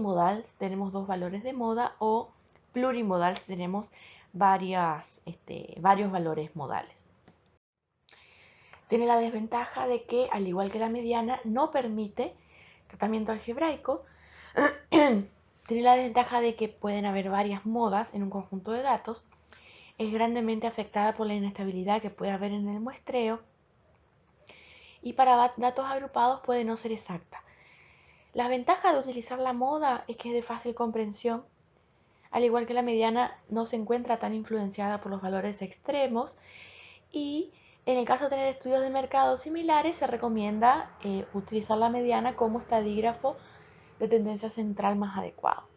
unimodal si tenemos dos valores de moda o plurimodal si tenemos varios valores modales. Tiene la desventaja de que, al igual que la mediana, no permite tratamiento algebraico. Tiene la desventaja de que pueden haber varias modas en un conjunto de datos. Es grandemente afectada por la inestabilidad que puede haber en el muestreo. Y para datos agrupados puede no ser exacta. La ventaja de utilizar la moda es que es de fácil comprensión. Al igual que la mediana, no se encuentra tan influenciada por los valores extremos. Y en el caso de tener estudios de mercado similares, se recomienda utilizar la mediana como estadígrafo de tendencia central más adecuado.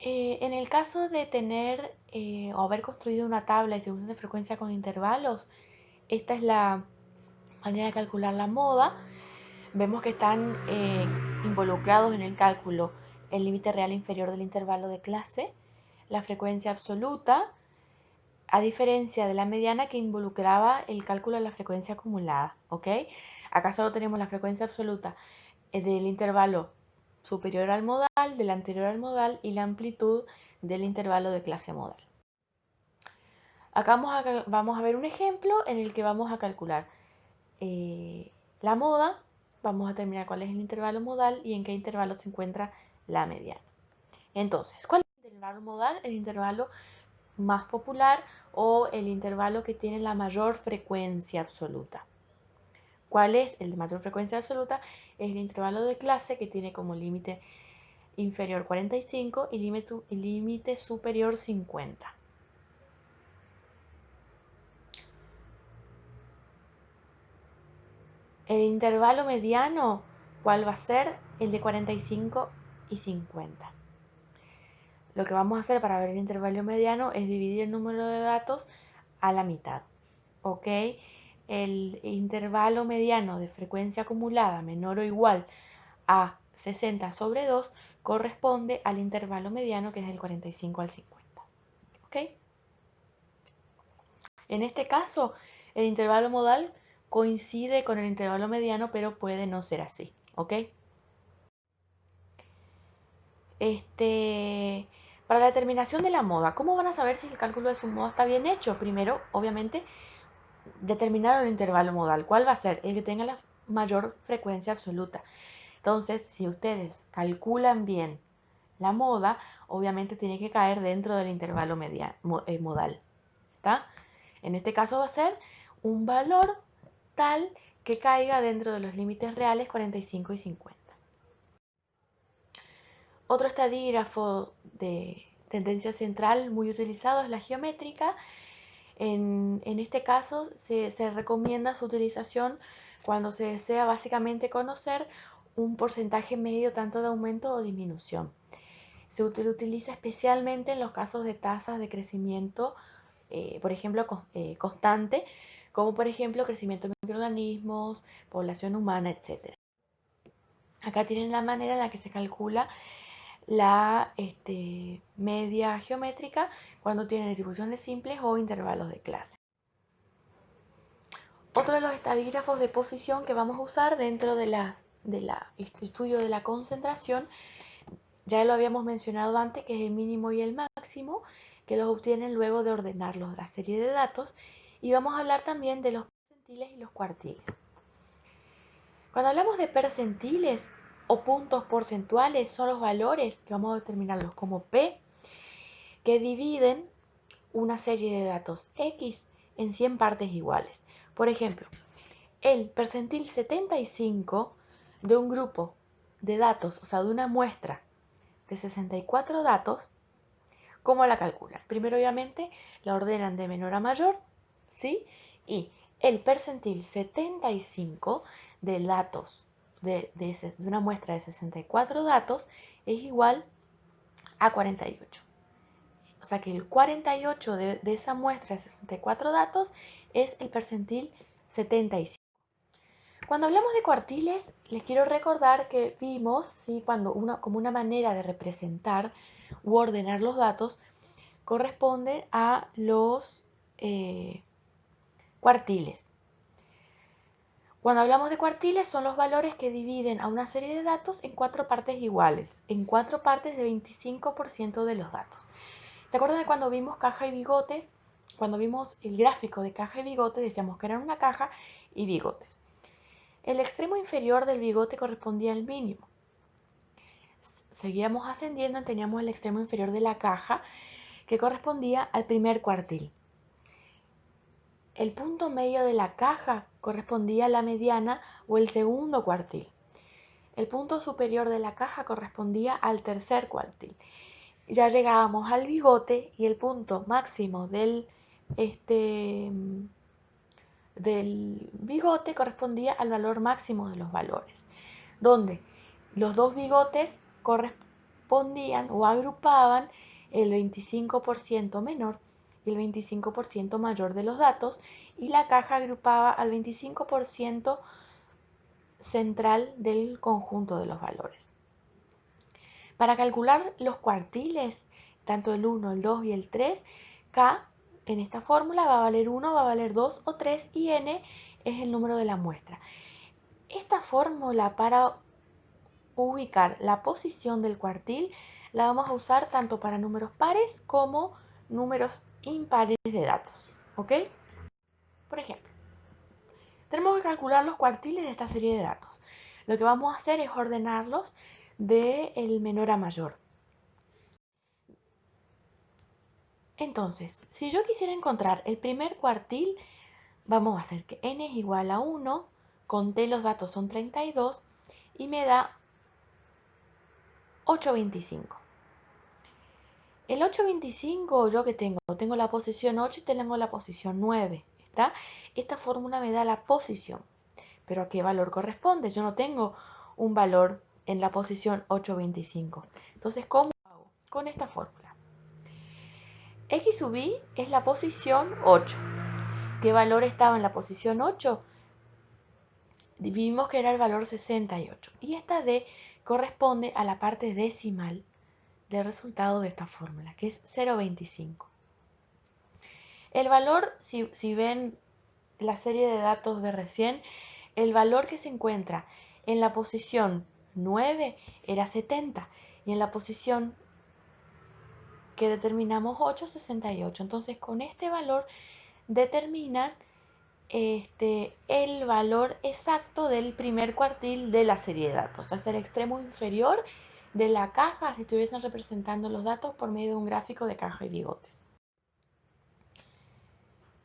En el caso de tener o haber construido una tabla de distribución de frecuencia con intervalos, esta es la manera de calcular la moda. Vemos que están involucrados en el cálculo el límite real inferior del intervalo de clase, la frecuencia absoluta, a diferencia de la mediana que involucraba el cálculo de la frecuencia acumulada, ¿ok? Acá solo tenemos la frecuencia absoluta del intervalo superior al modal, del anterior al modal y la amplitud del intervalo de clase modal. Acá vamos a ver un ejemplo en el que vamos a calcular la moda, vamos a determinar cuál es el intervalo modal y en qué intervalo se encuentra la mediana. Entonces, ¿cuál es el intervalo modal? El intervalo más popular o el intervalo que tiene la mayor frecuencia absoluta. ¿Cuál es el de mayor frecuencia absoluta? Es el intervalo de clase que tiene como límite inferior 45 y límite superior 50. El intervalo mediano, ¿cuál va a ser? El de 45 y 50. Lo que vamos a hacer para ver el intervalo mediano es dividir el número de datos a la mitad. ¿Ok? El intervalo mediano de frecuencia acumulada menor o igual a 60 sobre 2 corresponde al intervalo mediano que es del 45 al 50. ¿Ok? En este caso, el intervalo modal coincide con el intervalo mediano, pero puede no ser así. ¿Ok? Para la determinación de la moda, ¿cómo van a saber si el cálculo de su moda está bien hecho? Primero, obviamente, determinar el intervalo modal. ¿Cuál va a ser? El que tenga la mayor frecuencia absoluta. Entonces, si ustedes calculan bien la moda, obviamente tiene que caer dentro del intervalo modal. ¿Está? En este caso va a ser un valor tal que caiga dentro de los límites reales 45 y 50. Otro estadígrafo de tendencia central muy utilizado es la geométrica. En este caso se recomienda su utilización cuando se desea básicamente conocer un porcentaje medio tanto de aumento o disminución. Se utiliza especialmente en los casos de tasas de crecimiento, por ejemplo, constante, como por ejemplo crecimiento de microorganismos, población humana, etc. Acá tienen la manera en la que se calcula la media geométrica cuando tienen distribuciones simples o intervalos de clase. Otro de los estadígrafos de posición que vamos a usar dentro de estudio de la concentración, ya lo habíamos mencionado antes, que es el mínimo y el máximo, que los obtienen luego de ordenarlos la serie de datos, y vamos a hablar también de los percentiles y los cuartiles. Cuando hablamos de percentiles o puntos porcentuales, son los valores que vamos a determinarlos como P, que dividen una serie de datos X en 100 partes iguales. Por ejemplo, el percentil 75 de un grupo de datos, o sea, de una muestra de 64 datos, ¿cómo la calculan? Primero, obviamente, la ordenan de menor a mayor, ¿sí? Y el percentil 75 de datos de una muestra de 64 datos es igual a 48. O sea que el 48 de esa muestra de 64 datos es el percentil 75. Cuando hablamos de cuartiles, les quiero recordar que vimos, ¿sí? Como una manera de representar u ordenar los datos, corresponde a los cuartiles. Cuando hablamos de cuartiles, son los valores que dividen a una serie de datos en 4 partes iguales, en 4 partes de 25% de los datos. ¿Se acuerdan de cuando vimos caja y bigotes? Cuando vimos el gráfico de caja y bigote, decíamos que eran una caja y bigotes. El extremo inferior del bigote correspondía al mínimo. Seguíamos ascendiendo y teníamos el extremo inferior de la caja, que correspondía al primer cuartil. El punto medio de la caja correspondía a la mediana o el segundo cuartil. El punto superior de la caja correspondía al tercer cuartil. Ya llegábamos al bigote y el punto máximo del bigote correspondía al valor máximo de los valores, donde los dos bigotes correspondían o agrupaban el 25% menor y el 25% mayor de los datos, y la caja agrupaba al 25% central del conjunto de los valores. Para calcular los cuartiles, tanto el 1, el 2 y el 3, K en esta fórmula va a valer 1, va a valer 2 o 3 y N es el número de la muestra. Esta fórmula para ubicar la posición del cuartil la vamos a usar tanto para números pares como números impares de datos, ¿ok? Por ejemplo, tenemos que calcular los cuartiles de esta serie de datos. Lo que vamos a hacer es ordenarlos del menor a mayor. Entonces, si yo quisiera encontrar el primer cuartil, vamos a hacer que n es igual a 1, conté los datos son 32 y me da 825. El 825 yo que tengo la posición 8 y tengo la posición 9, ¿está? Esta fórmula me da la posición, pero ¿a qué valor corresponde? Yo no tengo un valor en la posición 825. Entonces, ¿cómo hago? Con esta fórmula. X sub y es la posición 8. ¿Qué valor estaba en la posición 8? Vimos que era el valor 68. Y esta D corresponde a la parte decimal del resultado de esta fórmula, que es 0,25. El valor, si ven la serie de datos de recién, el valor que se encuentra en la posición 9 era 70 y en la posición que determinamos 8, 68. Entonces, con este valor determinan el valor exacto del primer cuartil de la serie de datos. Es el extremo inferior de la caja si estuviesen representando los datos por medio de un gráfico de caja y bigotes.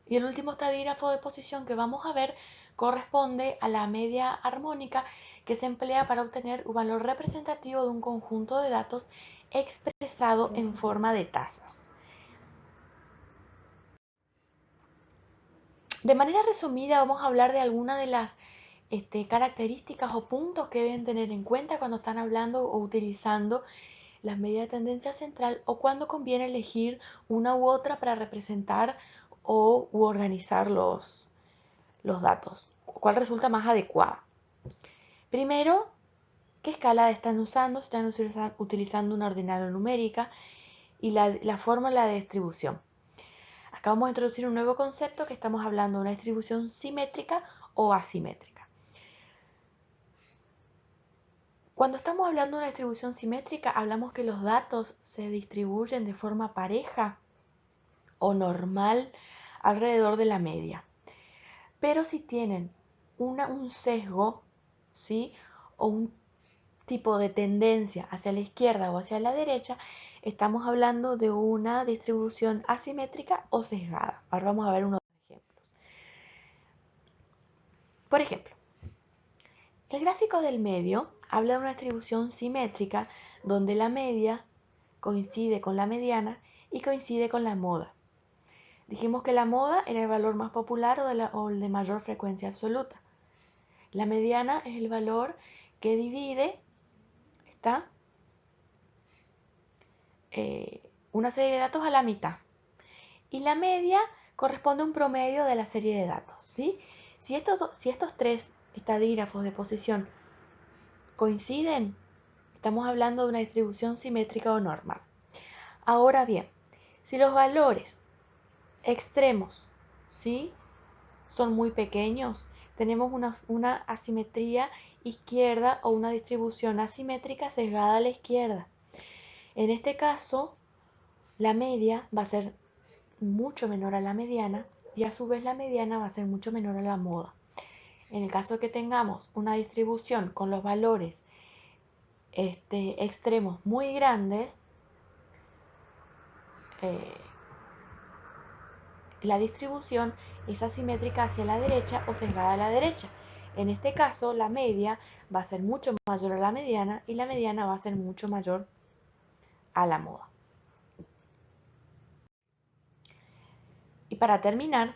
Y el último estadígrafo de posición que vamos a ver corresponde a la media armónica que se emplea para obtener un valor representativo de un conjunto de datos expresado en forma de tasas. De manera resumida vamos a hablar de algunas de las características o puntos que deben tener en cuenta cuando están hablando o utilizando las medidas de tendencia central o cuando conviene elegir una u otra para representar u organizar los datos. ¿Cuál resulta más adecuada? Primero, ¿qué escala están usando? Si están utilizando una ordinal o numérica y la fórmula de distribución. Acá vamos a introducir un nuevo concepto que estamos hablando de una distribución simétrica o asimétrica. Cuando estamos hablando de una distribución simétrica, hablamos que los datos se distribuyen de forma pareja o normal alrededor de la media. Pero si tienen un sesgo, ¿sí? O un tipo de tendencia hacia la izquierda o hacia la derecha, estamos hablando de una distribución asimétrica o sesgada. Ahora vamos a ver unos ejemplos. Por ejemplo, el gráfico del medio habla de una distribución simétrica donde la media coincide con la mediana y coincide con la moda. Dijimos que la moda era el valor más popular o el de mayor frecuencia absoluta. La mediana es el valor que divide una serie de datos a la mitad. Y la media corresponde a un promedio de la serie de datos, ¿sí? Si estos tres estadígrafos de posición coinciden, estamos hablando de una distribución simétrica o normal. Ahora bien, si los valores extremos, ¿sí?, son muy pequeños, tenemos una asimetría izquierda o una distribución asimétrica sesgada a la izquierda. En este caso, la media va a ser mucho menor a la mediana y a su vez la mediana va a ser mucho menor a la moda. En el caso que tengamos una distribución con los valores extremos muy grandes, la distribución es asimétrica hacia la derecha o sesgada a la derecha. En este caso, la media va a ser mucho mayor a la mediana y la mediana va a ser mucho mayor a la moda. Y para terminar,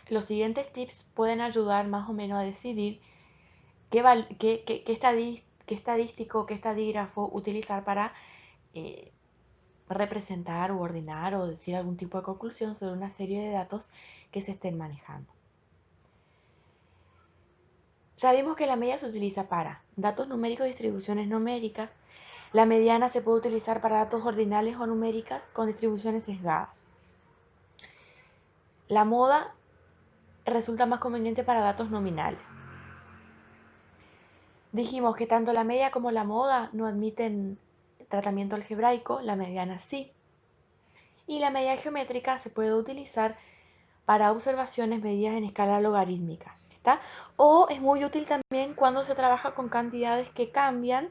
los siguientes tips pueden ayudar más o menos a decidir qué estadístico, qué estadígrafo utilizar para representar o ordenar o decir algún tipo de conclusión sobre una serie de datos que se estén manejando. Ya vimos que la media se utiliza para datos numéricos y distribuciones numéricas. La mediana se puede utilizar para datos ordinales o numéricas con distribuciones sesgadas. La moda resulta más conveniente para datos nominales. Dijimos que tanto la media como la moda no admiten tratamiento algebraico, la mediana sí. Y la media geométrica se puede utilizar para observaciones medidas en escala logarítmica, ¿está? O es muy útil también cuando se trabaja con cantidades que cambian